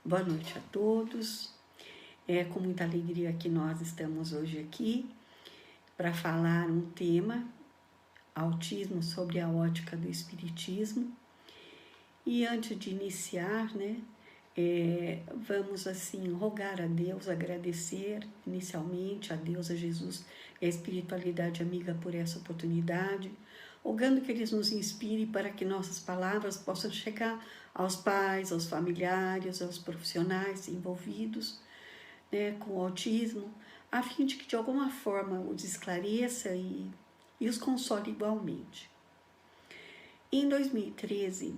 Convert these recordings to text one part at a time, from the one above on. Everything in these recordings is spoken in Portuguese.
Boa noite a todos. É com muita alegria que nós estamos hoje aqui para falar um tema, autismo sob a ótica do espiritismo. E antes de iniciar, vamos assim rogar a Deus, agradecer inicialmente a Deus, a Jesus e a espiritualidade amiga por essa oportunidade, rogando que eles nos inspirem para que nossas palavras possam chegar aos pais, aos familiares, aos profissionais envolvidos com o autismo, a fim de que de alguma forma os esclareça e os console igualmente. Em 2013,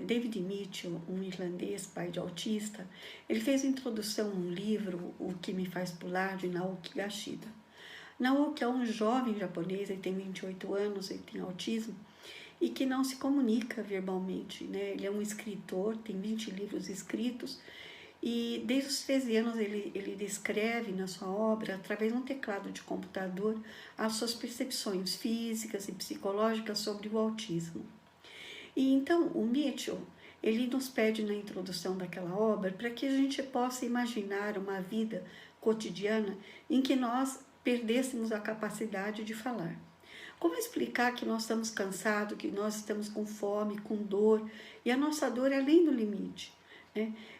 David Mitchell, um irlandês, pai de autista, ele fez a introdução no livro O Que Me Faz Pular, de Naoki Gashida. Naoki é um jovem japonês, ele tem 28 anos, ele tem autismo, e que não se comunica verbalmente, Ele é um escritor, tem 20 livros escritos, e desde os 13 anos ele descreve na sua obra, através de um teclado de computador, as suas percepções físicas e psicológicas sobre o autismo. E então o Mitchell, ele nos pede na introdução daquela obra para que a gente possa imaginar uma vida cotidiana em que nós perdêssemos a capacidade de falar. Como explicar que nós estamos cansados, que nós estamos com fome, com dor, e a nossa dor é além do limite,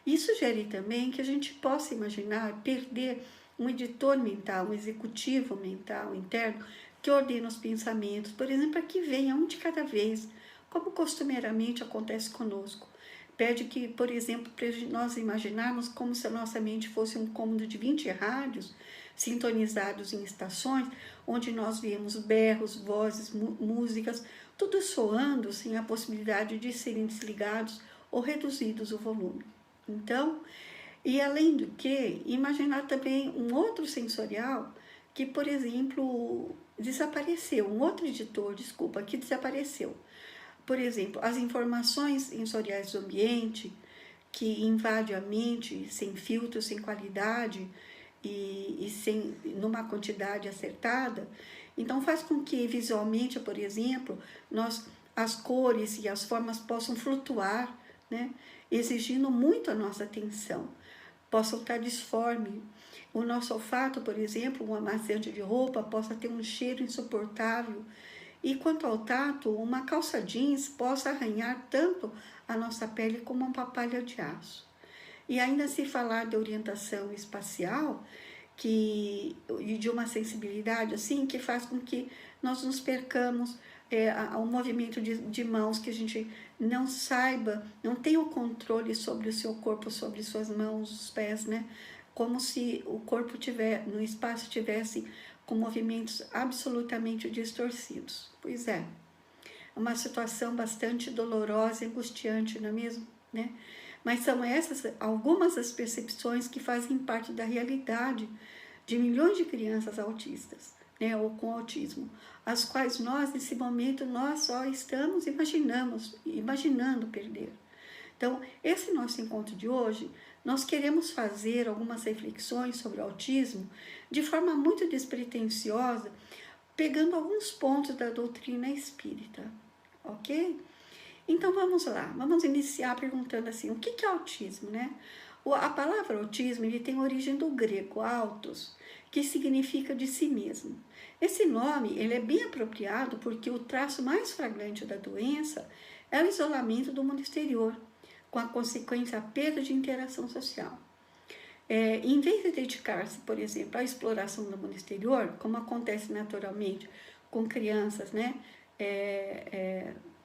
Isso sugere também que a gente possa imaginar perder um editor mental, um executivo mental interno que ordena os pensamentos, por exemplo, para que venha um de cada vez, como costumeiramente acontece conosco. Pede que, por exemplo, para nós imaginarmos como se a nossa mente fosse um cômodo de 20 rádios, sintonizados em estações, onde nós vemos berros, vozes, músicas, tudo soando sem a possibilidade de serem desligados ou reduzidos o volume. Então, e além do que, imaginar também um outro sensorial que, por exemplo, desapareceu, um outro editor, que desapareceu. Por exemplo, as informações sensoriais do ambiente, que invade a mente sem filtro, sem qualidade, e sem, numa quantidade acertada, então faz com que visualmente, por exemplo, as cores e as formas possam flutuar, exigindo muito a nossa atenção, possam estar disforme. O nosso olfato, por exemplo, um amaciante de roupa possa ter um cheiro insuportável, e quanto ao tato, uma calça jeans possa arranhar tanto a nossa pele como uma palha de aço. E ainda se falar de orientação espacial e de uma sensibilidade assim que faz com que nós nos percamos ao movimento de mãos, que a gente não saiba, não tenha o controle sobre o seu corpo, sobre suas mãos, os pés, Como se o corpo no espaço tivesse com movimentos absolutamente distorcidos. Pois é uma situação bastante dolorosa e angustiante, não é mesmo? Mas são essas algumas das percepções que fazem parte da realidade de milhões de crianças autistas, ou com autismo, as quais nós, nesse momento, nós só estamos imaginando perder. Então, esse nosso encontro de hoje, nós queremos fazer algumas reflexões sobre o autismo de forma muito despretensiosa, pegando alguns pontos da doutrina espírita, ok? Então vamos lá, vamos iniciar perguntando assim, o que é autismo, A palavra autismo ele tem origem do grego autos, que significa de si mesmo. Esse nome ele é bem apropriado porque o traço mais flagrante da doença é o isolamento do mundo exterior, com a consequência a perda de interação social. Em vez de dedicar-se, por exemplo, à exploração do mundo exterior, como acontece naturalmente com crianças,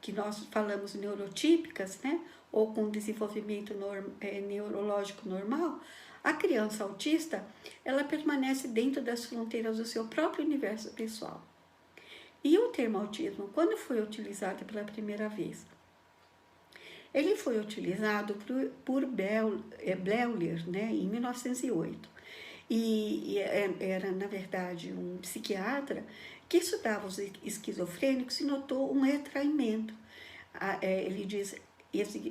que nós falamos neurotípicas, ou com desenvolvimento neurológico normal, a criança autista, ela permanece dentro das fronteiras do seu próprio universo pessoal. E o termo autismo, quando foi utilizado pela primeira vez? Ele foi utilizado por Bleuler, em 1908. E era, na verdade, um psiquiatra que estudava os esquizofrênicos e notou um retraimento. Ele diz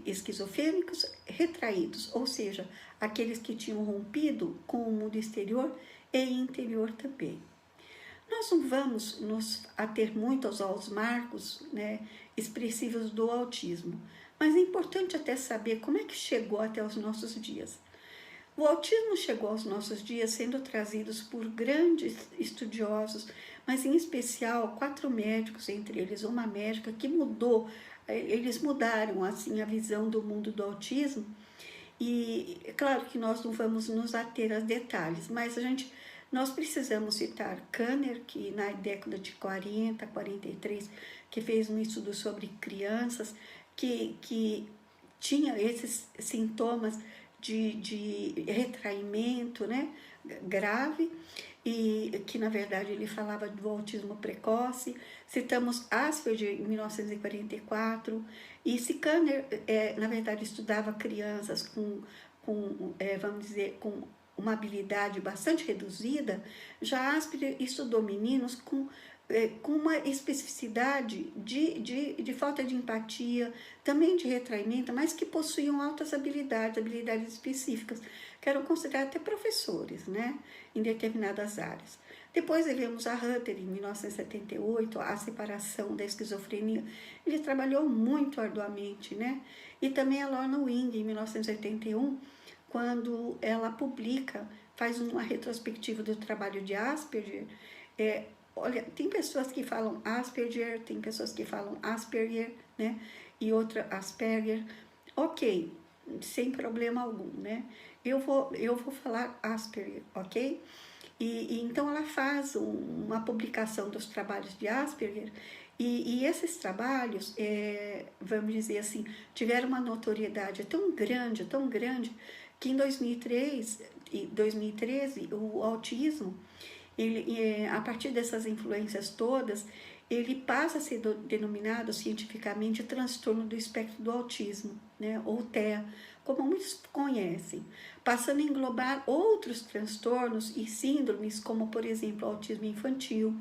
esquizofrênicos retraídos, ou seja, aqueles que tinham rompido com o mundo exterior e interior também. Nós não vamos nos ater muito aos marcos expressivos do autismo, mas é importante até saber como é que chegou até os nossos dias. O autismo chegou aos nossos dias sendo trazidos por grandes estudiosos, mas em especial 4 médicos, entre eles uma médica que eles mudaram assim a visão do mundo do autismo. E é claro que nós não vamos nos ater a detalhes, mas nós precisamos citar Kanner, que na década de 40, 43, que fez um estudo sobre crianças que tinha esses sintomas de retraimento, né, grave, e que na verdade ele falava do autismo precoce. Citamos Asperger em 1944, e se Kanner, na verdade, estudava crianças vamos dizer, com uma habilidade bastante reduzida, já Asperger estudou meninos com uma especificidade de falta de empatia, também de retraimento, mas que possuíam altas habilidades específicas, que eram considerados até professores, né, em determinadas áreas. Depois vemos a Hunter, em 1978, a separação da esquizofrenia. Ele trabalhou muito arduamente, né? E também a Lorna Wing, em 1981, quando ela faz uma retrospectiva do trabalho de Asperger. Olha, tem pessoas que falam Asperger, tem pessoas que falam Asperger, né? E outra Asperger. Ok, sem problema algum, né? Eu vou falar Asperger, ok? E então ela faz uma publicação dos trabalhos de Asperger, e esses trabalhos, vamos dizer assim, tiveram uma notoriedade tão grande, que em 2013, o autismo, a partir dessas influências todas, ele passa a ser denominado cientificamente transtorno do espectro do autismo, né, ou TEA, como muitos conhecem, passando a englobar outros transtornos e síndromes, como, por exemplo, o autismo infantil,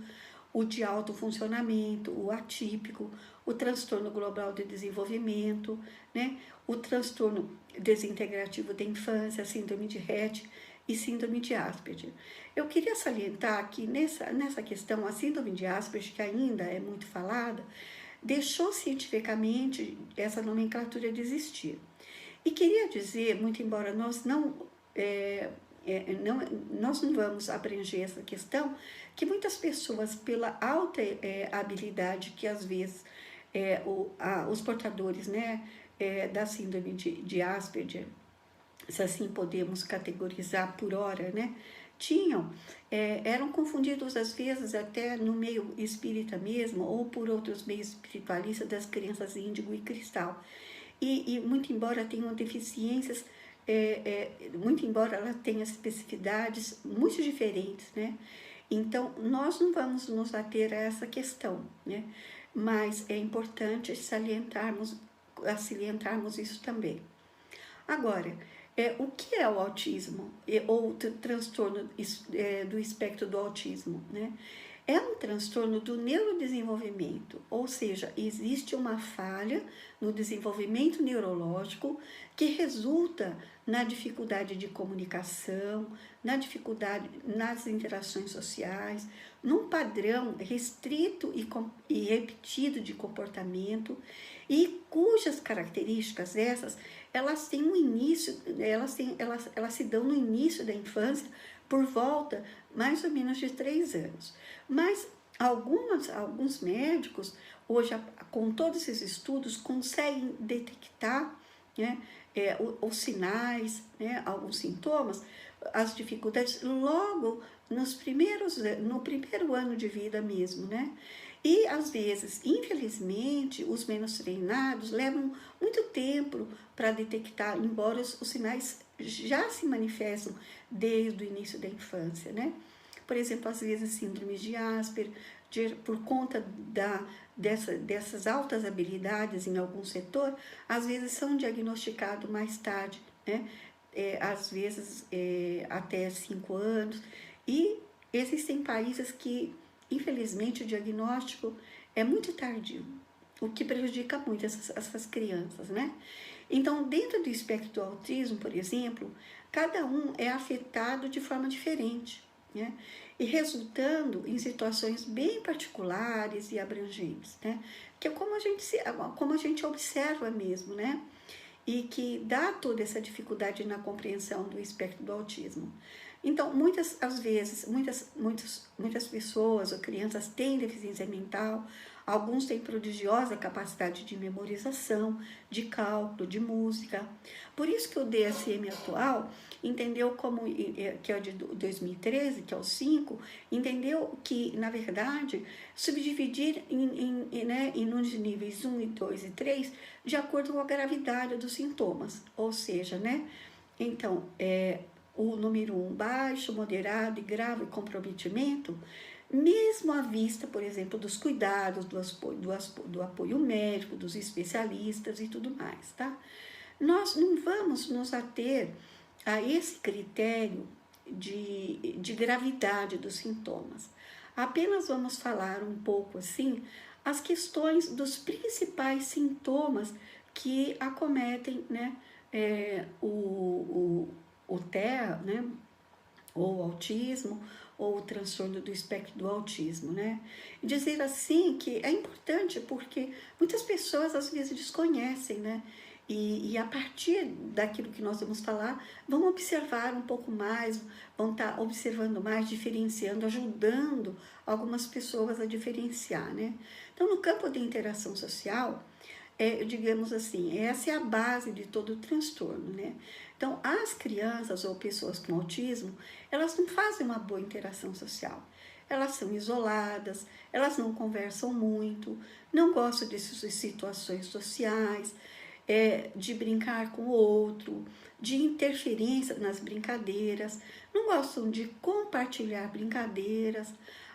o de alto funcionamento, o atípico, o transtorno global de desenvolvimento, né, o transtorno desintegrativo da infância, síndrome de Rett e síndrome de Asperger. Eu queria salientar que nessa questão, a síndrome de Asperger, que ainda é muito falada, deixou cientificamente essa nomenclatura de existir. E queria dizer, muito embora nós não vamos abranger essa questão, que muitas pessoas, pela alta habilidade que às vezes os portadores, né, da síndrome de Asperger, se assim podemos categorizar por hora, né, eram confundidos às vezes até no meio espírita mesmo, ou por outros meios espiritualistas, das crianças índigo e cristal. E muito embora tenham deficiências, muito embora ela tenha especificidades muito diferentes, né? Então, nós não vamos nos ater a essa questão, né? Mas é importante salientarmos isso também. Agora, o que é o autismo, ou o transtorno do espectro do autismo, né? É um transtorno do neurodesenvolvimento, ou seja, existe uma falha no desenvolvimento neurológico que resulta na dificuldade de comunicação, na dificuldade nas interações sociais, num padrão restrito e repetido de comportamento, e cujas características elas têm um início, elas se dão no início da infância, por volta mais ou menos de 3 anos. Mas alguns médicos, hoje, com todos esses estudos, conseguem detectar, né, os sinais, né, alguns sintomas, as dificuldades, logo no primeiro ano de vida mesmo, né? E, às vezes, infelizmente, os menos treinados levam muito tempo para detectar, embora os sinais já se manifestam desde o início da infância, né? Por exemplo, às vezes, síndromes de Asperger, por conta dessas altas habilidades em algum setor, às vezes são diagnosticados mais tarde, né? Às vezes até 5 anos. E existem países que, infelizmente, o diagnóstico é muito tardio, o que prejudica muito essas crianças, né? Então, dentro do espectro do autismo, por exemplo, cada um é afetado de forma diferente, né? E resultando em situações bem particulares e abrangentes, né? Que é como a gente observa mesmo, né? E que dá toda essa dificuldade na compreensão do espectro do autismo. Então, às vezes, muitas pessoas ou crianças têm deficiência mental, alguns têm prodigiosa capacidade de memorização, de cálculo, de música. Por isso que o DSM atual entendeu que é de 2013, que é o 5, entendeu que, na verdade, subdividir nos níveis 1, 2 e 3, de acordo com a gravidade dos sintomas. Ou seja, né? Então, o número 1, baixo, moderado e grave comprometimento, mesmo à vista, por exemplo, dos cuidados, do apoio médico, dos especialistas e tudo mais, tá? Nós não vamos nos ater a esse critério de gravidade dos sintomas. Apenas vamos falar um pouco assim as questões dos principais sintomas que acometem, né, o TEA, né, ou o autismo, ou o transtorno do espectro do autismo, né? Dizer assim que é importante porque muitas pessoas às vezes desconhecem, né? E a partir daquilo que nós vamos falar, vão observar um pouco mais, vão estar observando mais, diferenciando, ajudando algumas pessoas a diferenciar, né? Então, no campo de interação social, digamos assim, essa é a base de todo o transtorno, né? Então, as crianças ou pessoas com autismo, elas não fazem uma boa interação social. Elas são isoladas, elas não conversam muito, não gostam de situações sociais, de brincar com o outro, de interferência nas brincadeiras, não gostam de compartilhar brincadeiras.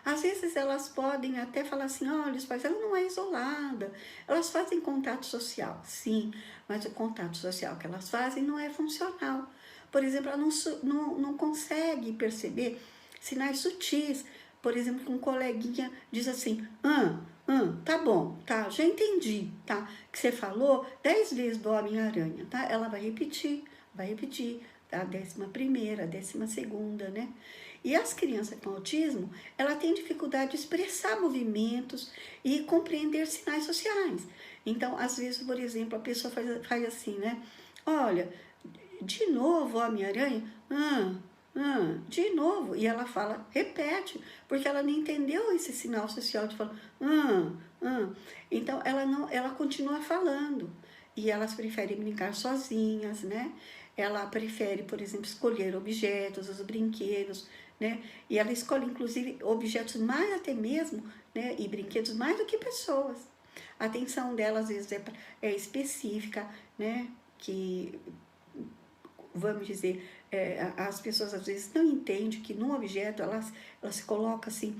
Às vezes elas podem até falar assim, olha, os pais, ela não é isolada, elas fazem contato social, sim, mas o contato social que elas fazem não é funcional. Por exemplo, ela não consegue perceber sinais sutis. Por exemplo, que um coleguinha diz assim, tá bom, tá, já entendi, tá, que você falou 10 vezes do Homem-Aranha, tá? Ela vai repetir, a 11ª, a 12ª, né? E as crianças com autismo, ela tem dificuldade de expressar movimentos e compreender sinais sociais. Então, às vezes, por exemplo, a pessoa faz assim, né? Olha, de novo o Homem-Aranha? De novo. E ela fala, repete, porque ela não entendeu esse sinal social de falar, Então, ela continua falando. E elas preferem brincar sozinhas, né? Ela prefere, por exemplo, escolher objetos, os brinquedos, né? E ela escolhe, inclusive, objetos mais até mesmo, né? E brinquedos mais do que pessoas. A atenção dela, às vezes, é específica, né? Que, vamos dizer, as pessoas, às vezes, não entendem que num objeto, ela se coloca, assim,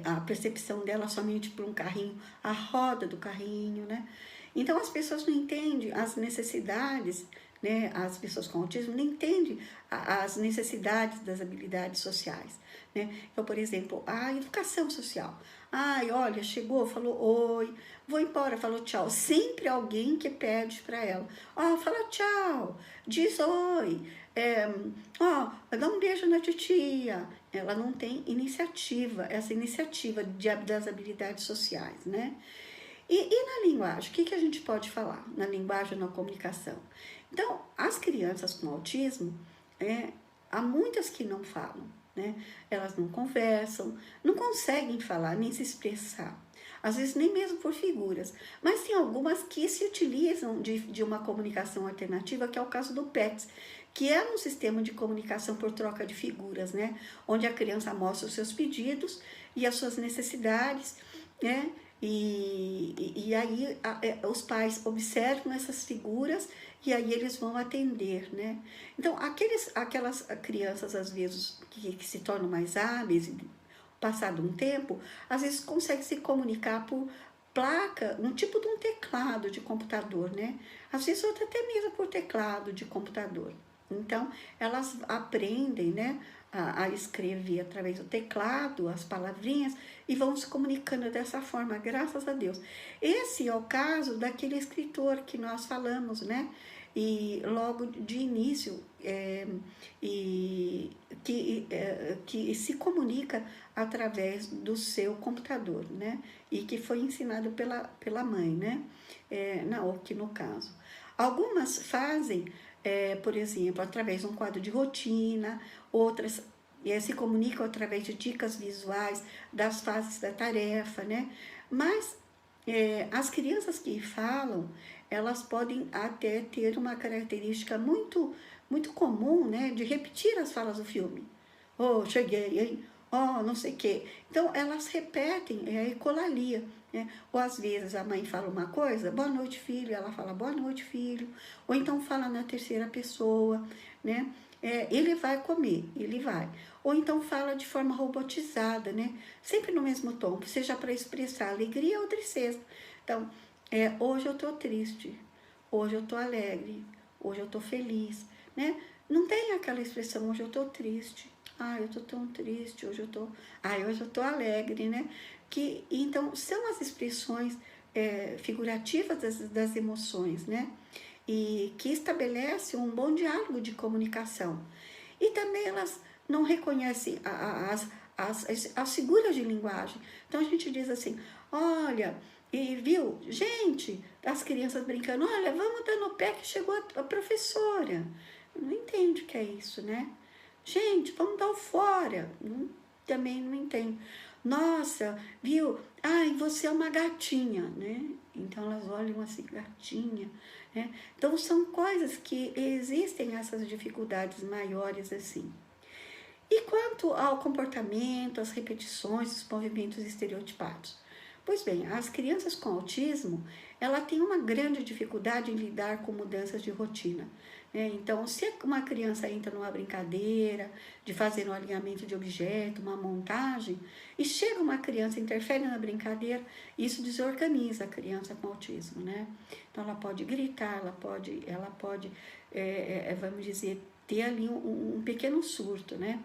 a percepção dela somente por um carrinho, a roda do carrinho, né? Então, as pessoas não entendem as necessidades, né? As pessoas com autismo não entendem as necessidades das habilidades sociais, né? Então, por exemplo, a educação social. Ai, olha, chegou, falou oi, vou embora, falou tchau. Sempre alguém que pede para ela. Fala tchau, diz oi, dá um beijo na titia. Ela não tem iniciativa, essa iniciativa das habilidades sociais, né? E na linguagem, o que a gente pode falar na linguagem, na comunicação? Então, as crianças com autismo, há muitas que não falam, né? Elas não conversam, não conseguem falar, nem se expressar. Às vezes nem mesmo por figuras, mas tem algumas que se utilizam de uma comunicação alternativa, que é o caso do PETS, que é um sistema de comunicação por troca de figuras, né? Onde a criança mostra os seus pedidos e as suas necessidades, né? E aí os pais observam essas figuras e aí eles vão atender, né? Então, aquelas crianças, às vezes, que se tornam mais hábeis, passado um tempo, às vezes conseguem se comunicar por placa, um tipo de um teclado de computador, né? Às vezes outra até mesmo por teclado de computador. Então, elas aprendem, né, a escrever através do teclado, as palavrinhas, e vão se comunicando dessa forma, graças a Deus. Esse é o caso daquele escritor que nós falamos, né? e logo de início que se comunica através do seu computador, né? E que foi ensinado pela mãe, né? Que no caso. Algumas fazem, por exemplo, através de um quadro de rotina, outras se comunicam através de dicas visuais das fases da tarefa, né? Mas as crianças que falam, elas podem até ter uma característica muito comum, né? De repetir as falas do filme. Oh, cheguei, hein? Oh, não sei o quê. Então, elas repetem, é ecolalia, né? Ou às vezes a mãe fala uma coisa, boa noite, filho, ela fala boa noite, filho. Ou então fala na terceira pessoa, né? Ele vai comer, ele vai. Ou então fala de forma robotizada, né? Sempre no mesmo tom, seja para expressar alegria ou tristeza. Então, hoje eu tô triste, hoje eu tô alegre, hoje eu tô feliz, né? Não tem aquela expressão, hoje eu tô triste, eu tô tão triste, hoje eu tô alegre, né? Então, são as expressões figurativas das emoções, né? E que estabelecem um bom diálogo de comunicação. E também elas não reconhecem as figuras de linguagem. Então, a gente diz assim, olha, e viu, gente, as crianças brincando, olha, vamos dar no pé que chegou a professora. Não entende o que é isso, né? Gente, vamos dar o fora. Também não entende. Nossa, viu? Ai, você é uma gatinha, né? Então elas olham assim, gatinha, né? Então são coisas que existem essas dificuldades maiores assim. E quanto ao comportamento, às repetições, os movimentos estereotipados? Pois bem, as crianças com autismo, ela tem uma grande dificuldade em lidar com mudanças de rotina. Então, se uma criança entra numa brincadeira de fazer um alinhamento de objeto, uma montagem, e chega uma criança, interfere na brincadeira, isso desorganiza a criança com autismo, né? Então, ela pode gritar, ela pode vamos dizer, ter ali um pequeno surto, né?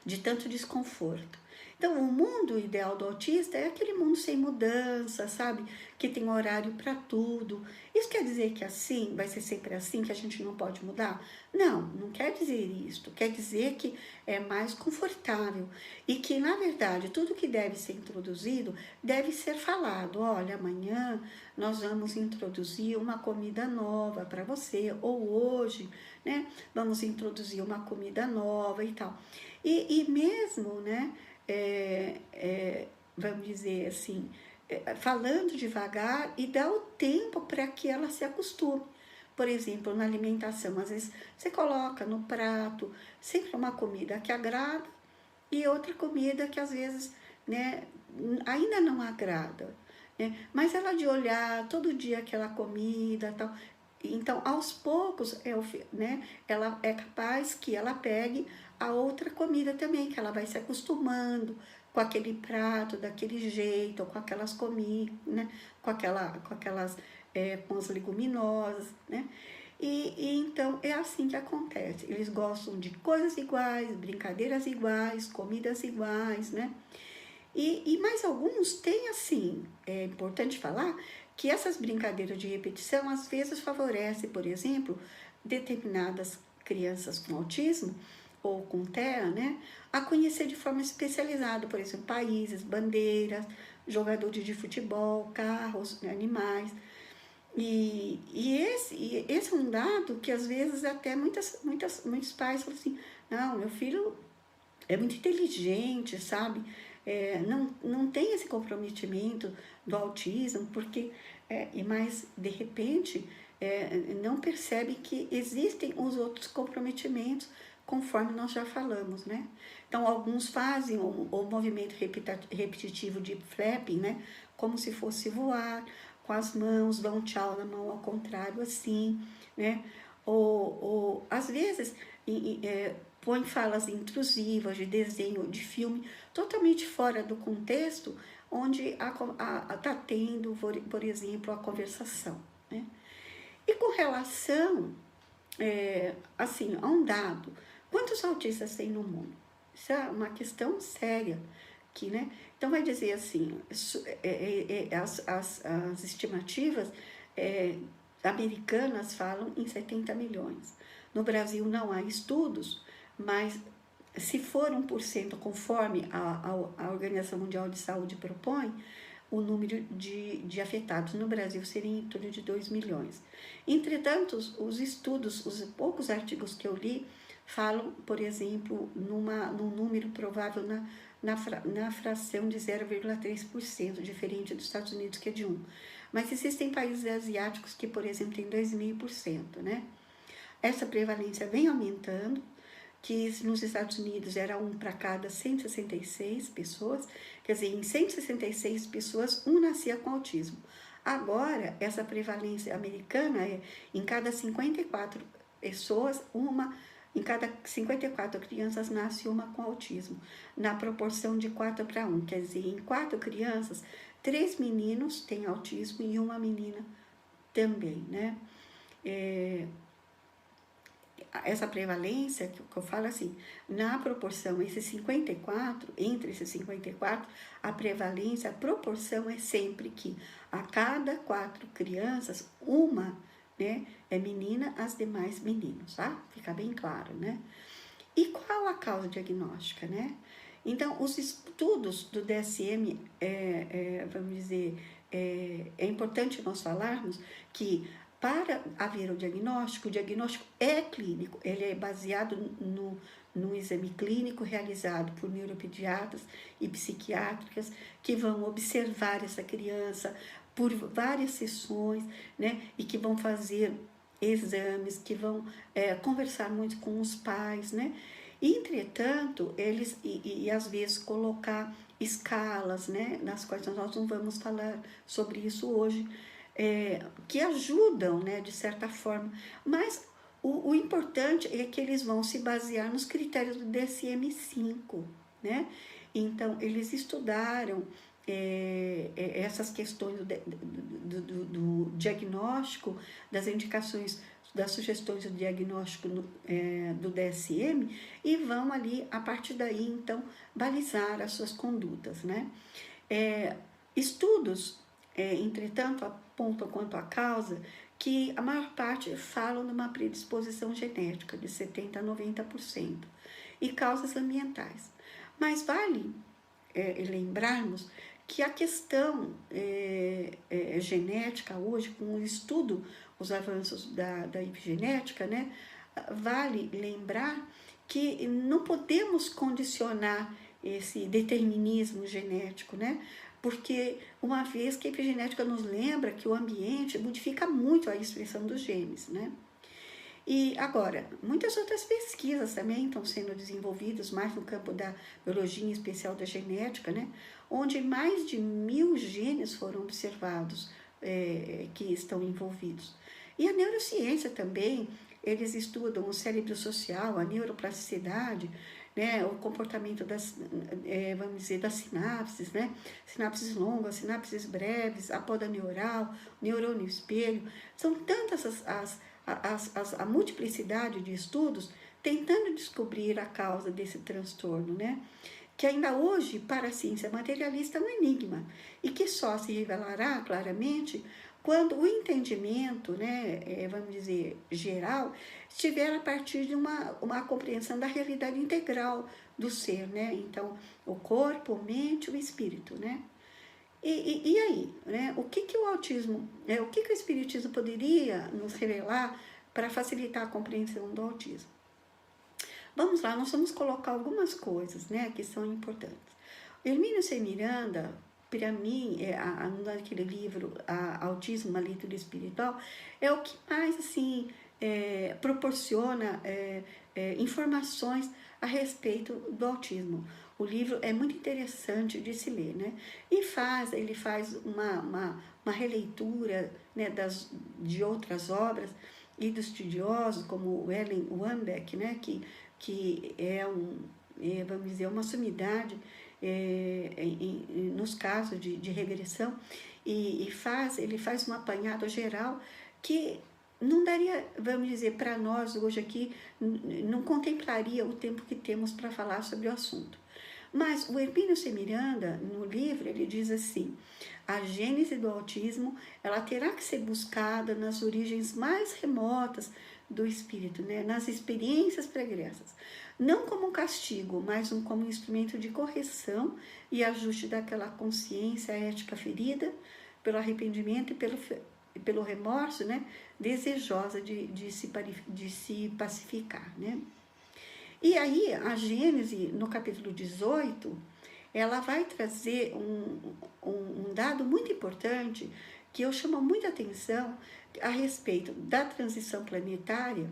De tanto desconforto. Então, o mundo ideal do autista é aquele mundo sem mudança, sabe? Que tem horário para tudo. Isso quer dizer que assim, vai ser sempre assim, que a gente não pode mudar? Não, não quer dizer isso. Quer dizer que é mais confortável e que, na verdade, tudo que deve ser introduzido deve ser falado. Olha, amanhã nós vamos introduzir uma comida nova para você, ou hoje, né? Vamos introduzir uma comida nova e tal. E mesmo, né? Vamos dizer assim, falando devagar e dá o tempo para que ela se acostume. Por exemplo, na alimentação, às vezes você coloca no prato sempre uma comida que agrada e outra comida que às vezes, né, ainda não agrada, né? Mas ela de olhar todo dia aquela comida tal, então aos poucos né, ela é capaz que ela pegue a outra comida também, que ela vai se acostumando com aquele prato, daquele jeito, ou com aquelas comidas, né? Com com as leguminosas, né? Então é assim que acontece. Eles gostam de coisas iguais, brincadeiras iguais, comidas iguais, né? E mais alguns têm assim, é importante falar que essas brincadeiras de repetição às vezes favorecem, por exemplo, determinadas crianças com autismo ou com TEA, né, a conhecer de forma especializada, por exemplo, países, bandeiras, jogadores de futebol, carros, animais. Esse é um dado que às vezes até muitos pais falam assim, não, meu filho é muito inteligente, sabe? Não tem esse comprometimento do autismo, mas de repente não percebe que existem os outros comprometimentos, conforme nós já falamos, né? Então, alguns fazem o movimento repetitivo de flapping, né? Como se fosse voar, com as mãos, dão um tchau na mão ao contrário, assim, né? Ou às vezes, põe falas intrusivas de desenho, de filme, totalmente fora do contexto, onde está tendo, por exemplo, a conversação, né? E com relação, assim, a um dado, quantos autistas tem no mundo? Isso é uma questão séria, que, né? Então, vai dizer assim, as estimativas americanas falam em 70 milhões. No Brasil não há estudos, mas se for 1% conforme a Organização Mundial de Saúde propõe, o número de afetados no Brasil seria em torno de 2 milhões. Entretanto, os estudos, os poucos artigos que eu li, falam, por exemplo, num número provável na fração de 0,3%, diferente dos Estados Unidos, que é de 1%. Mas existem países asiáticos que, por exemplo, têm 2,5%, né? Essa prevalência vem aumentando, que nos Estados Unidos era 1 para cada 166 pessoas, quer dizer, em 166 pessoas, 1 nascia com autismo. Agora, essa prevalência americana é em cada 54 pessoas, em cada 54 crianças nasce uma com autismo, na proporção de 4 para 1, quer dizer, em 4 crianças, 3 meninos têm autismo e 1 menina também, né? Essa prevalência, que eu falo assim, na proporção, entre esses 54, a prevalência, a proporção é sempre que a cada 4 crianças, 1, né, é menina, as demais meninos, tá? Fica bem claro, né? E qual a causa diagnóstica, né? Então, os estudos do DSM, vamos dizer, é importante nós falarmos que para haver o diagnóstico é clínico, ele é baseado no exame clínico realizado por neuropediatras e psiquiátricas que vão observar essa criança por várias sessões, né, e que vão fazer exames, que vão conversar muito com os pais, né. Entretanto, eles, e às vezes colocar escalas, né, nas quais nós não vamos falar sobre isso hoje, que ajudam, né, de certa forma, mas o importante é que eles vão se basear nos critérios do DSM-5, né? Então, eles estudaram essas questões do diagnóstico, das indicações, das sugestões do diagnóstico do DSM e vão ali, a partir daí, então, balizar as suas condutas, né? Estudos, entretanto, apontam quanto à causa que a maior parte falam de uma predisposição genética de 70% a 90% e causas ambientais. Mas vale lembrarmos que a questão genética hoje, com o estudo, os avanços da epigenética, né, vale lembrar que não podemos condicionar esse determinismo genético, né? Porque uma vez que a epigenética nos lembra que o ambiente modifica muito a expressão dos genes, né? E agora, muitas outras pesquisas também estão sendo desenvolvidas, mais no campo da biologia, em especial da genética, né? Onde mais de 1000 genes foram observados que estão envolvidos. E a neurociência também, eles estudam o cérebro social, a neuroplasticidade, né, o comportamento vamos dizer, das sinapses, né, sinapses longas, sinapses breves, a poda neural, neurônio espelho, são tantas a multiplicidade de estudos tentando descobrir a causa desse transtorno, né, que ainda hoje, para a ciência materialista, é um enigma, e que só se revelará claramente quando o entendimento, né, vamos dizer, geral, estiver a partir de uma compreensão da realidade integral do ser, né? Então, o corpo, a mente, o espírito, né? E aí, né? O que o autismo, o que o espiritismo poderia nos revelar para facilitar a compreensão do autismo? Vamos lá, nós vamos colocar algumas coisas, né, que são importantes. Hermínio C. Miranda, para mim, naquele livro, Autismo, uma leitura espiritual, é o que mais, assim, proporciona informações a respeito do autismo. O livro é muito interessante de se ler, né? E ele faz uma releitura, né, de outras obras e dos estudiosos, como o Ellen Wambach, né, que é vamos dizer, uma sumidade nos casos de regressão, e ele faz um apanhado geral que não daria, vamos dizer, para nós hoje aqui, não contemplaria o tempo que temos para falar sobre o assunto. Mas o Hermínio C. Miranda, no livro, ele diz assim: a gênese do autismo, ela terá que ser buscada nas origens mais remotas do espírito, né? Nas experiências pregressas. Não como um castigo, mas como um instrumento de correção e ajuste daquela consciência ética ferida pelo arrependimento e pelo remorso, né? Desejosa de se pacificar, né? E aí, a Gênese, no capítulo 18, ela vai trazer um dado muito importante que eu chamo muita atenção a respeito da transição planetária.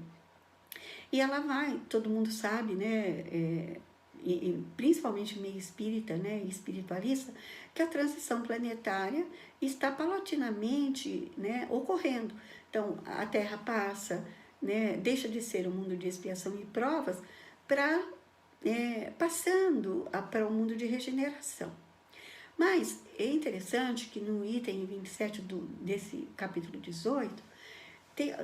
E ela vai, todo mundo sabe, né, e principalmente meio espírita, né, espiritualista, que a transição planetária está paulatinamente, né, ocorrendo. Então, a Terra passa, né, deixa de ser um mundo de expiação e provas para passando para um mundo de regeneração. Mas é interessante que no item 27 desse capítulo 18,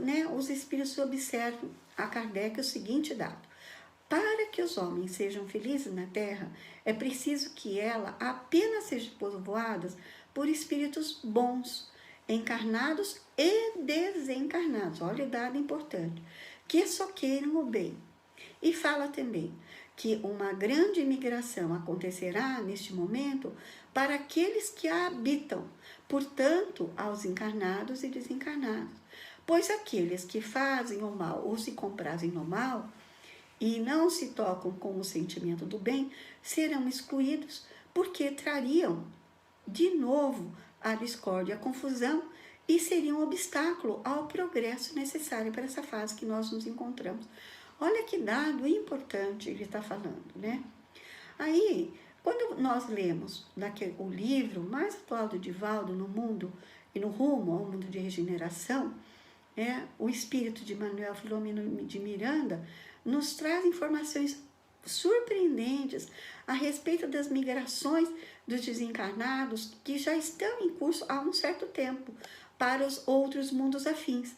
né, os espíritos observam a Kardec o seguinte dado: para que os homens sejam felizes na Terra, é preciso que ela apenas seja povoada por espíritos bons, encarnados e desencarnados. Olha o dado importante: que só queiram o bem. E fala também que uma grande imigração acontecerá neste momento para aqueles que a habitam, portanto, aos encarnados e desencarnados. Pois aqueles que fazem o mal ou se comprazem no mal e não se tocam com o sentimento do bem, serão excluídos, porque trariam de novo a discórdia e a confusão e seriam um obstáculo ao progresso necessário para essa fase que nós nos encontramos. Olha que dado importante ele está falando, né? Aí, quando nós lemos o livro mais atual do Divaldo, No Mundo e no Rumo ao Mundo de Regeneração, o espírito de Manuel Filomeno de Miranda nos traz informações surpreendentes a respeito das migrações dos desencarnados que já estão em curso há um certo tempo para os outros mundos afins.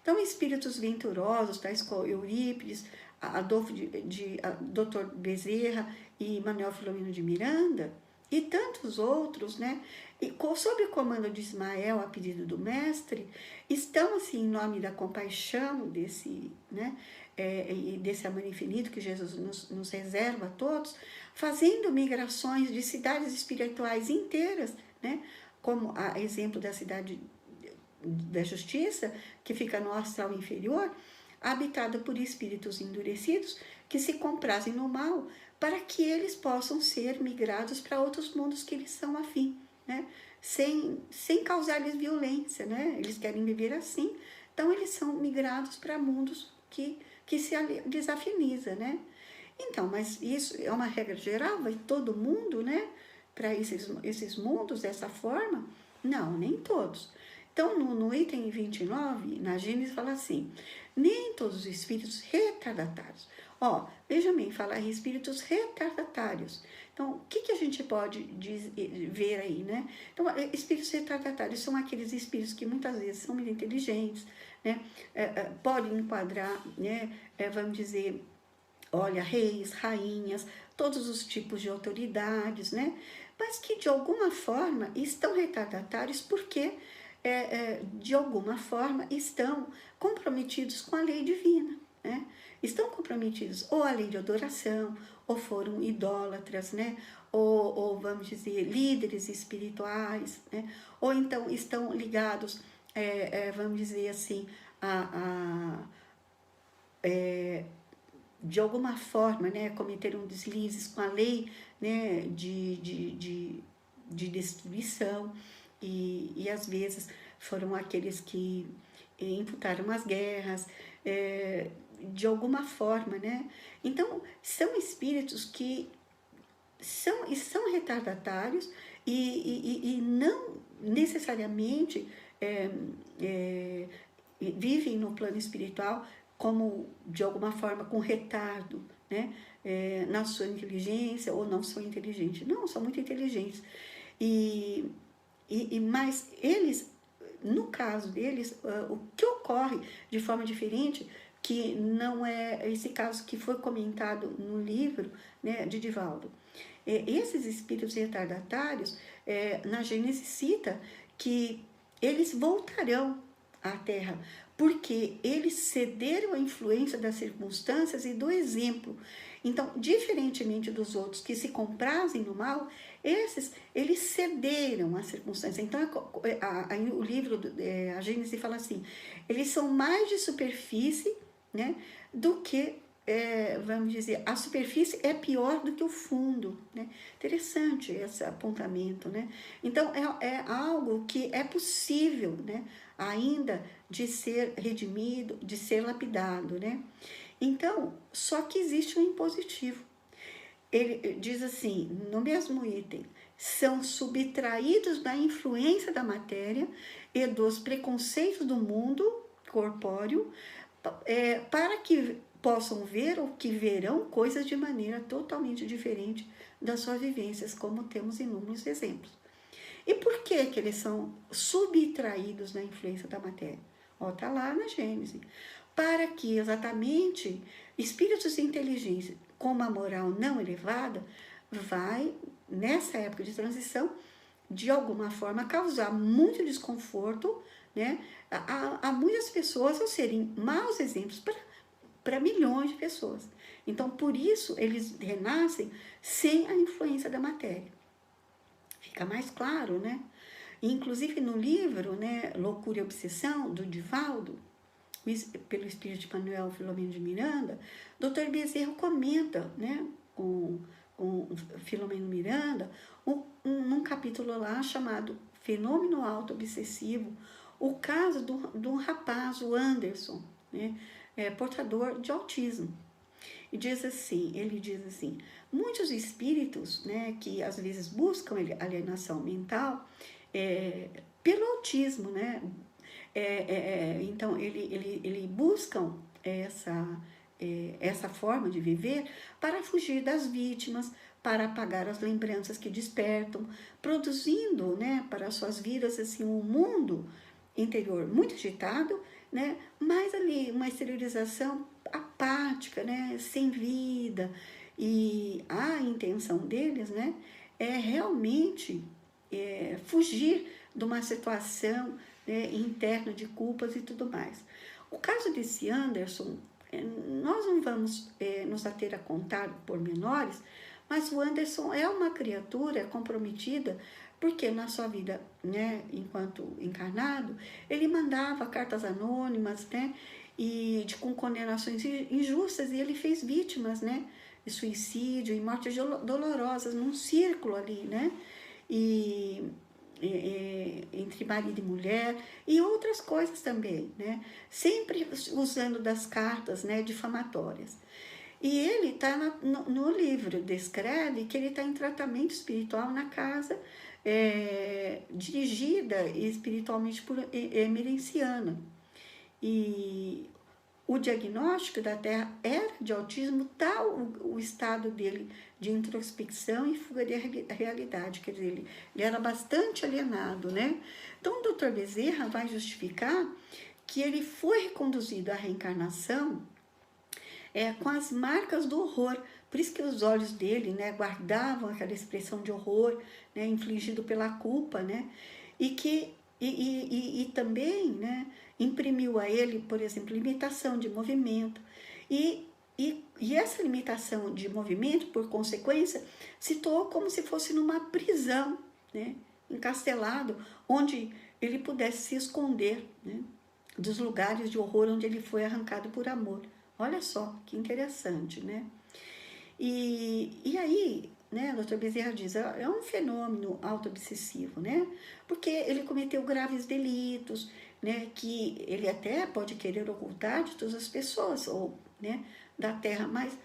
Então, espíritos venturosos, tais como Eurípides, Adolfo Dr. Bezerra e Manuel Filomeno de Miranda, e tantos outros, né? E sob o comando de Ismael, a pedido do mestre, estão, assim, em nome da compaixão desse, né? E desse amor infinito que Jesus nos reserva a todos, fazendo migrações de cidades espirituais inteiras, né? Como a exemplo da cidade da Justiça, que fica no astral inferior, habitada por espíritos endurecidos que se comprazem no mal, para que eles possam ser migrados para outros mundos que lhes são afim, né? Sem causar-lhes violência, né? Eles querem viver assim, então eles são migrados para mundos que se lhes afiniza, né? Então, mas isso é uma regra geral, vai todo mundo, né, para esses mundos dessa forma? Não, nem todos. Então, no item 29, na Gênesis, fala assim: nem todos os espíritos retardatários. Veja bem, falar em espíritos retardatários. Então, o que a gente pode ver aí, né? Então, espíritos retardatários são aqueles espíritos que muitas vezes são muito inteligentes, né? Podem enquadrar, né? Vamos dizer, olha, reis, rainhas, todos os tipos de autoridades, né? Mas que de alguma forma estão retardatários porque de alguma forma estão comprometidos com a lei divina, né? Estão comprometidos ou a lei de adoração, ou foram idólatras, né? Ou vamos dizer, líderes espirituais, né? Ou então estão ligados, vamos dizer assim, de alguma forma, né, cometeram deslizes com a lei, né, de destruição, e às vezes foram aqueles que imputaram as guerras, de alguma forma, né? Então, são espíritos que são retardatários e não necessariamente vivem no plano espiritual como, de alguma forma, com retardo, né? Na sua inteligência, ou não são inteligentes. Não, são muito inteligentes. Mas eles no caso deles, o que ocorre de forma diferente, que não é esse caso que foi comentado no livro, né, de Divaldo. Esses espíritos retardatários, na Gênesis cita que eles voltarão à Terra, porque eles cederam à influência das circunstâncias e do exemplo. Então, diferentemente dos outros que se comprazem no mal, esses, eles cederam às circunstâncias. Então, o livro, a Gênesis fala assim, eles são mais de superfície, né, do que, vamos dizer, a superfície é pior do que o fundo, né? Interessante esse apontamento, né? Então, é algo que é possível, né, ainda de ser redimido, de ser lapidado, né? Então, só que existe um impositivo. Ele diz assim, no mesmo item, são subtraídos da influência da matéria e dos preconceitos do mundo corpóreo, para que possam ver ou que verão coisas de maneira totalmente diferente das suas vivências, como temos inúmeros exemplos. E por que eles são subtraídos da influência da matéria? Está lá na Gênesis. Para que exatamente espíritos inteligentes com uma moral não elevada vai, nessa época de transição, de alguma forma causar muito desconforto, né, a muitas pessoas, ao serem maus exemplos para milhões de pessoas. Então, por isso, eles renascem sem a influência da matéria. Fica mais claro, né? Inclusive no livro, né, Loucura e Obsessão, do Divaldo, pelo espírito de Manuel Filomeno de Miranda, Dr. Bezerro comenta, né, com Filomeno Miranda, num capítulo lá chamado Fenômeno Auto-Obsessivo, o caso do rapaz, o Anderson, né, portador de autismo. E ele diz assim, muitos espíritos, né, que às vezes buscam alienação mental pelo autismo, né, então ele buscam essa forma de viver para fugir das vítimas, para apagar as lembranças que despertam, produzindo, né, para suas vidas assim, um mundo interior muito agitado, né, mas ali uma exteriorização apática, né, sem vida. E a intenção deles, né, é realmente fugir de uma situação, né, interna de culpas e tudo mais. O caso desse Anderson, nós não vamos nos ater a contar pormenores, mas o Anderson é uma criatura comprometida, porque na sua vida, né, enquanto encarnado, ele mandava cartas anônimas, né, com condenações injustas, e ele fez vítimas, né, de suicídio e mortes dolorosas num círculo ali, né, entre marido e mulher, e outras coisas também, né, sempre usando das cartas, né, difamatórias. E ele está no livro, descreve que ele está em tratamento espiritual na casa dirigida espiritualmente por Emerenciana. E o diagnóstico da Terra era de autismo, tal o estado dele de introspecção e fuga de realidade, quer dizer, ele era bastante alienado, né? Então, o Dr. Bezerra vai justificar que ele foi reconduzido à reencarnação com as marcas do horror, por isso que os olhos dele, né, guardavam aquela expressão de horror, né, infligido pela culpa, né, e também, né, imprimiu a ele, por exemplo, limitação de movimento, e essa limitação de movimento, por consequência, se tornou como se fosse numa prisão, né, encastelado, onde ele pudesse se esconder, né, dos lugares de horror onde ele foi arrancado por amor. Olha só, que interessante, né? E aí, né, o Dr. Bezerra diz, é um fenômeno auto-obsessivo, né? Porque ele cometeu graves delitos, né, que ele até pode querer ocultar de todas as pessoas, ou, né, da Terra, mas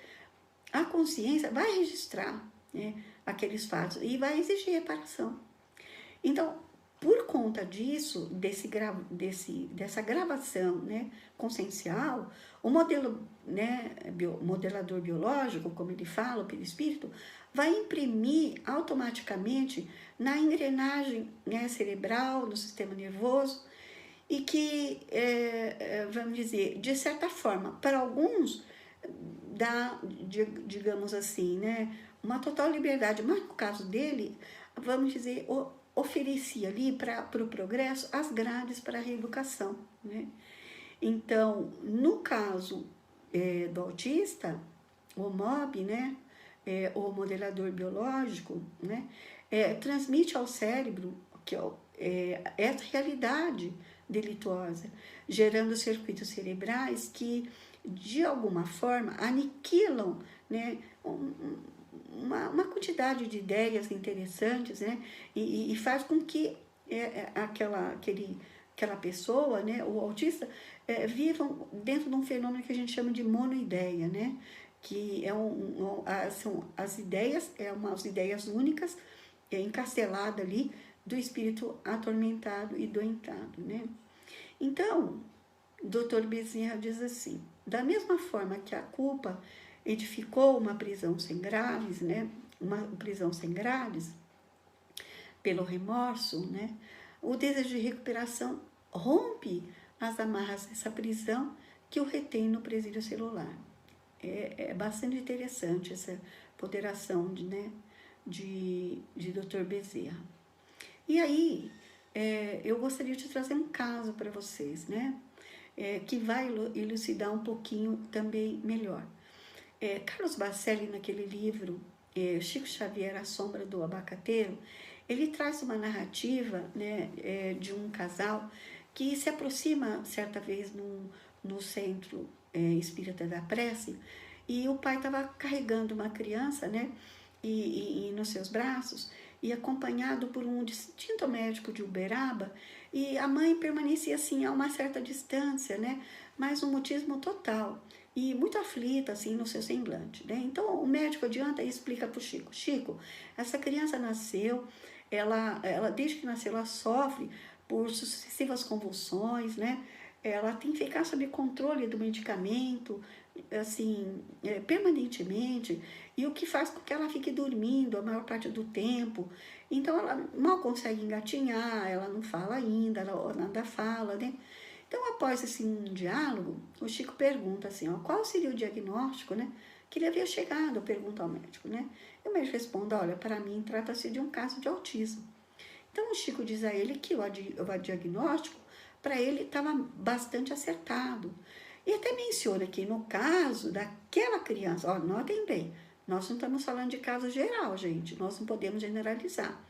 a consciência vai registrar, né, aqueles fatos e vai exigir reparação. Então, por conta disso, dessa gravação, né, consciencial, o modelo, né, modelador biológico, como ele fala, o perispírito, vai imprimir automaticamente na engrenagem, né, cerebral, no sistema nervoso, e que, vamos dizer, de certa forma, para alguns, dá, digamos assim, né, uma total liberdade, mas no caso dele, vamos dizer, oferecia ali para o progresso as grades para a reeducação, né? Então, no caso do autista, o MOB, né, o modelador biológico, né, transmite ao cérebro que essa realidade delituosa, gerando circuitos cerebrais que, de alguma forma, aniquilam, né, uma quantidade de ideias interessantes, né, e faz com que aquela pessoa, né, o autista, vivam dentro de um fenômeno que a gente chama de monoideia, né, que são as ideias, umas ideias únicas, encastelada ali do espírito atormentado e doentado, né. Então, Dr. Bezerra diz assim, da mesma forma que a culpa edificou uma prisão sem graves, né, uma prisão sem graves, pelo remorso, né, o desejo de recuperação rompe as amarras dessa prisão que o retém no presídio celular. É bastante interessante essa ponderação de Dr. Bezerra. E aí, eu gostaria de trazer um caso para vocês, né? Que vai elucidar um pouquinho também melhor. Carlos Bacelli, naquele livro, Chico Xavier, A Sombra do Abacateiro, ele traz uma narrativa, né, de um casal que se aproxima certa vez no centro espírita da prece, e o pai estava carregando uma criança, né, e nos seus braços, e acompanhado por um distinto médico de Uberaba, e a mãe permanecia assim a uma certa distância, né, mas um mutismo total, e muito aflita assim no seu semblante, né. Então o médico adianta e explica para o Chico: Chico, essa criança nasceu, ela desde que nasceu ela sofre por sucessivas convulsões, né, ela tem que ficar sob controle do medicamento, assim, permanentemente, e o que faz com que ela fique dormindo a maior parte do tempo. Então ela mal consegue engatinhar, ela não fala ainda, ela nada fala, né? Então, após esse diálogo, o Chico pergunta assim, ó, qual seria o diagnóstico, né, que ele havia chegado, pergunta ao médico, né? E o médico responde, olha, para mim trata-se de um caso de autismo. Então, o Chico diz a ele que o diagnóstico, para ele, estava bastante acertado. E até menciona que no caso daquela criança, ó, notem bem, nós não estamos falando de caso geral, gente, nós não podemos generalizar.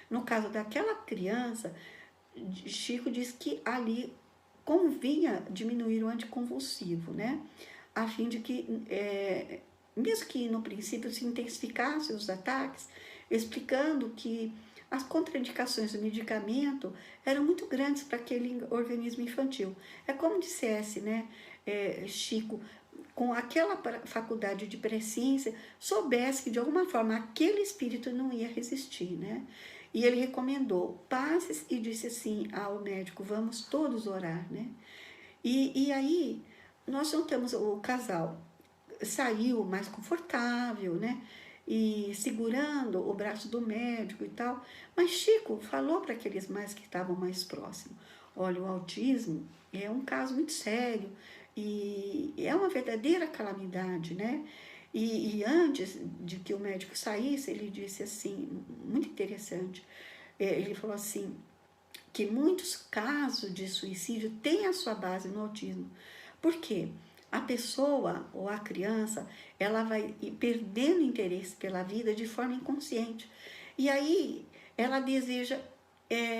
No caso daquela criança, Chico diz que ali convinha diminuir o anticonvulsivo, né? A fim de que, mesmo que no princípio se intensificassem os ataques, explicando que as contraindicações do medicamento eram muito grandes para aquele organismo infantil. É como dissesse, né, Chico, com aquela faculdade de presciência, soubesse que de alguma forma aquele espírito não ia resistir, né? E ele recomendou passes e disse assim ao médico, vamos todos orar, né? E aí nós notamos o casal saiu mais confortável, né? E segurando o braço do médico e tal. Mas Chico falou para aqueles mais que estavam mais próximos, olha, o autismo é um caso muito sério e é uma verdadeira calamidade, né? E antes de que o médico saísse, ele disse assim, muito interessante, ele falou assim, que muitos casos de suicídio têm a sua base no autismo. Por quê? A pessoa ou a criança, ela vai perdendo interesse pela vida de forma inconsciente. E aí ela deseja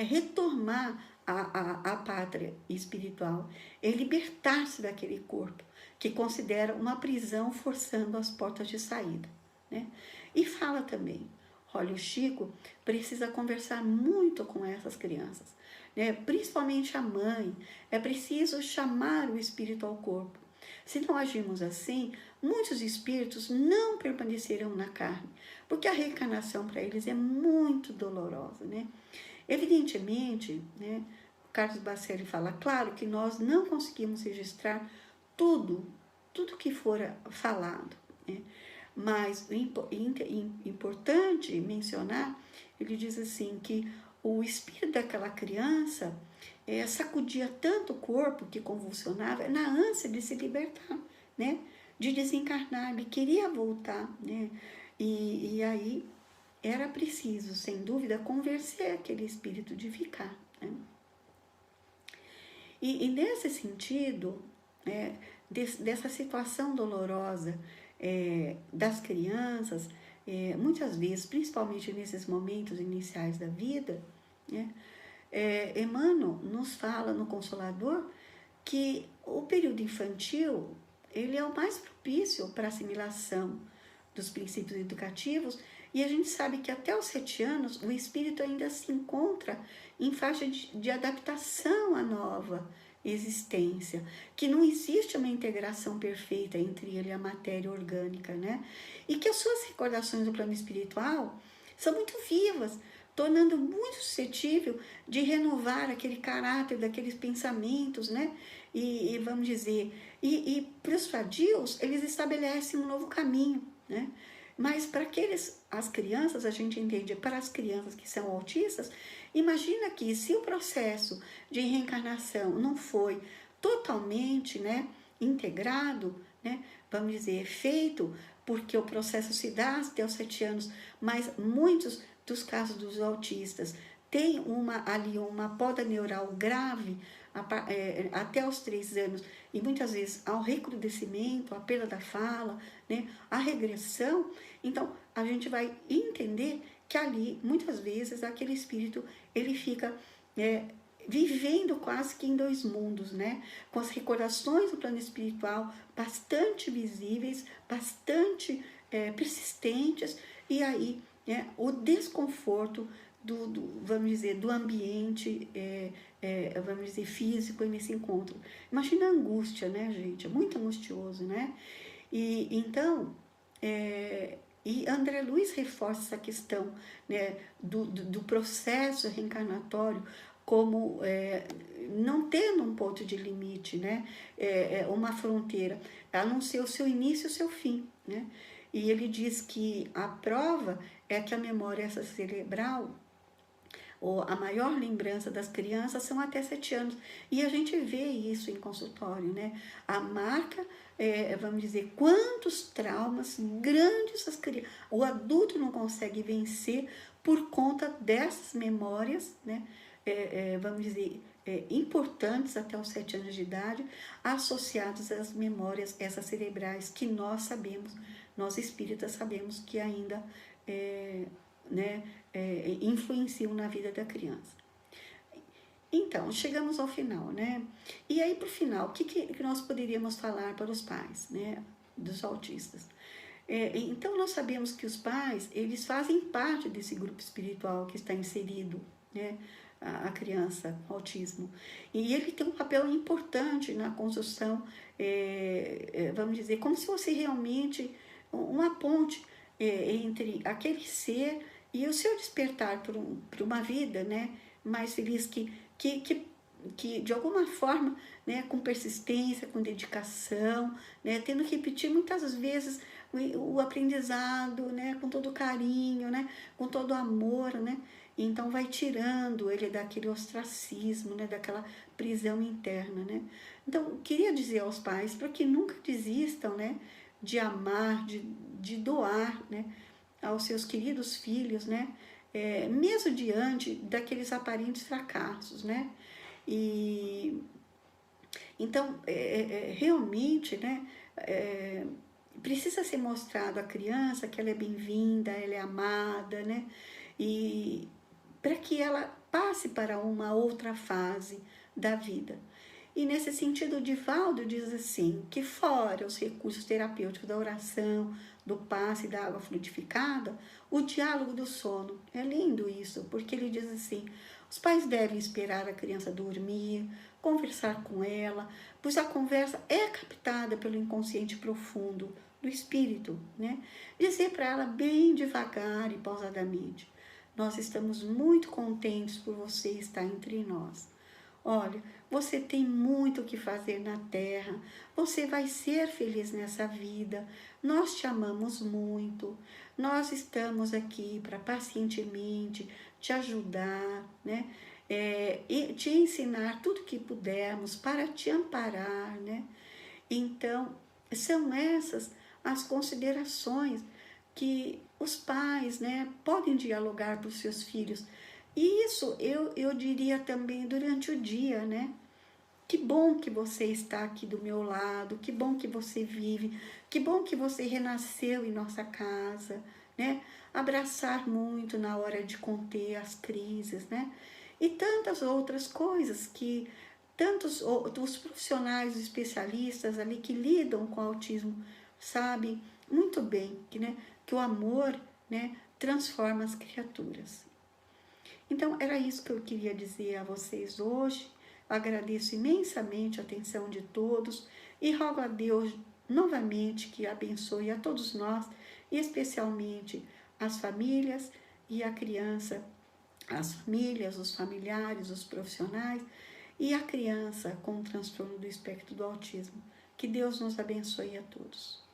retomar a pátria espiritual, libertar-se daquele corpo, que considera uma prisão forçando as portas de saída, né? E fala também, olha, o Chico precisa conversar muito com essas crianças, né? Principalmente a mãe, é preciso chamar o espírito ao corpo. Se não agirmos assim, muitos espíritos não permanecerão na carne, porque a reencarnação para eles é muito dolorosa, né? Evidentemente, né, Carlos Bacelli fala, claro que nós não conseguimos registrar tudo que fora falado, né? Mas importante mencionar, ele diz assim, que o espírito daquela criança, sacudia tanto o corpo que convulsionava, na ânsia de se libertar, né? De desencarnar, ele queria voltar, né? E aí era preciso, sem dúvida, convencer aquele espírito de ficar, né? E nesse sentido, dessa situação dolorosa das crianças, muitas vezes, principalmente nesses momentos iniciais da vida, né, Emmanuel nos fala no Consolador que o período infantil ele é o mais propício para a assimilação dos princípios educativos, e a gente sabe que até os 7 anos o espírito ainda se encontra em faixa de adaptação à nova existência, que não existe uma integração perfeita entre ele e a matéria orgânica, né? E que as suas recordações do plano espiritual são muito vivas, tornando muito suscetível de renovar aquele caráter, daqueles pensamentos, né? E vamos dizer, e para os vadios, eles estabelecem um novo caminho, né? Mas para as crianças, a gente entende, para as crianças que são autistas, imagina que se o processo de reencarnação não foi totalmente, né, integrado, né, vamos dizer, feito, porque o processo se dá até os 7 anos, mas muitos dos casos dos autistas têm uma poda neural grave até os 3 anos, e muitas vezes ao recrudescimento, a perda da fala, né, a regressão. Então a gente vai entender que ali, muitas vezes, aquele espírito ele fica vivendo quase que em 2 mundos, né, com as recordações do plano espiritual bastante visíveis, bastante persistentes, e aí o desconforto vamos dizer, do ambiente, vamos dizer, físico nesse encontro. Imagina a angústia, né, gente? É muito angustioso, né? E então, e André Luiz reforça essa questão, né, do processo reencarnatório como não tendo um ponto de limite, né, uma fronteira, a não ser o seu início e o seu fim, né? E ele diz que a prova é que a memória essa cerebral, ou a maior lembrança das crianças, são até 7 anos. E a gente vê isso em consultório, né? A marca, vamos dizer, quantos traumas grandes o adulto não consegue vencer por conta dessas memórias, né? Vamos dizer, importantes até os 7 anos de idade, associados às memórias essas cerebrais que nós sabemos, nós espíritas sabemos que ainda influenciam na vida da criança. Então, chegamos ao final, né? E aí, para o final, o que nós poderíamos falar para os pais, né, dos autistas? Então, nós sabemos que os pais, eles fazem parte desse grupo espiritual que está inserido, né, a criança com autismo. E ele tem um papel importante na construção, vamos dizer, como se fosse realmente uma ponte entre aquele ser e o seu despertar para uma vida, né, mais feliz, que de alguma forma, né, com persistência, com dedicação, né, tendo que repetir muitas vezes o aprendizado, né, com todo carinho, né, com todo amor, né, então vai tirando ele daquele ostracismo, né, daquela prisão interna, né. Então, queria dizer aos pais para que nunca desistam, né, de amar, de doar, né, aos seus queridos filhos, né, mesmo diante daqueles aparentes fracassos, né. E então, realmente, né, precisa ser mostrado à criança que ela é bem-vinda, ela é amada, né, e para que ela passe para uma outra fase da vida. E nesse sentido, o Divaldo diz assim, que fora os recursos terapêuticos da oração, do passe e da água fluidificada, o diálogo do sono. É lindo isso, porque ele diz assim, os pais devem esperar a criança dormir, conversar com ela, pois a conversa é captada pelo inconsciente profundo do espírito, né? Dizer para ela bem devagar e pausadamente, nós estamos muito contentes por você estar entre nós. Olha, você tem muito o que fazer na terra, você vai ser feliz nessa vida, nós te amamos muito, nós estamos aqui para pacientemente te ajudar, né? e te ensinar tudo que pudermos para te amparar, né? Então, são essas as considerações que os pais, né, podem dialogar para os seus filhos. E isso eu diria também durante o dia, né? Que bom que você está aqui do meu lado, que bom que você vive, que bom que você renasceu em nossa casa, né? Abraçar muito na hora de conter as crises, né? E tantas outras coisas que tantos os profissionais, os especialistas ali que lidam com o autismo sabem muito bem que o amor, né, transforma as criaturas. Então, era isso que eu queria dizer a vocês hoje. Agradeço imensamente a atenção de todos e rogo a Deus novamente que abençoe a todos nós, e especialmente as famílias e a criança, as famílias, os familiares, os profissionais e a criança com o transtorno do espectro do autismo. Que Deus nos abençoe a todos.